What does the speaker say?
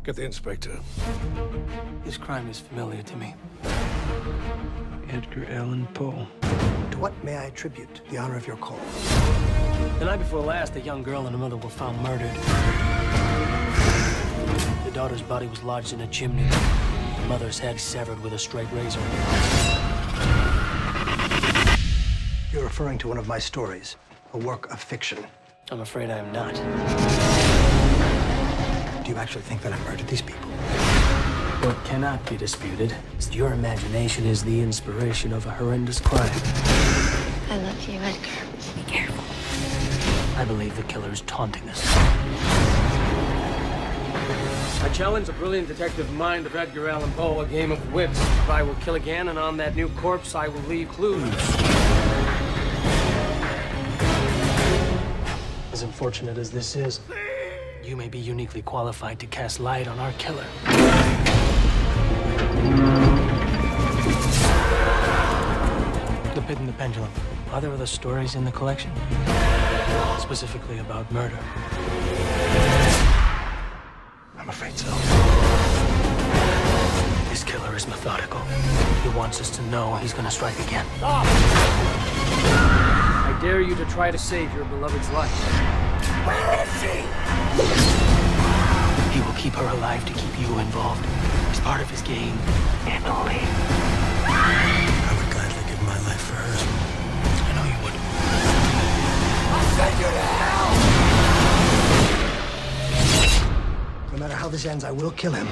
Get the inspector. This crime is familiar to me. Edgar Allan Poe. To what may I attribute the honor of your call? The night before last, a young girl and her mother were found murdered. The daughter's body was lodged in a chimney. The mother's head severed with a straight razor. You're referring to one of my stories, a work of fiction. I'm afraid I am not. Do you actually think that I murdered these people? What cannot be disputed is that your imagination is the inspiration of a horrendous crime. I love you, Edgar. Be careful. I believe the killer is taunting us. I challenge the brilliant detective mind of Edgar Allan Poe, a game of wits. I will kill again, and on that new corpse, I will leave clues. As unfortunate as this is, you may be uniquely qualified to cast light on our killer. The Pit and the Pendulum. Are there other stories in the collection? Specifically about murder? I'm afraid so. This killer is methodical. He wants us to know he's gonna strike again. Stop! I dare you to try to save your beloved's life. Where is she? He will keep her alive to keep you involved. It's part of his game. Emily. I would gladly give my life for hers. I know you would. I'll send you to hell! No matter how this ends, I will kill him.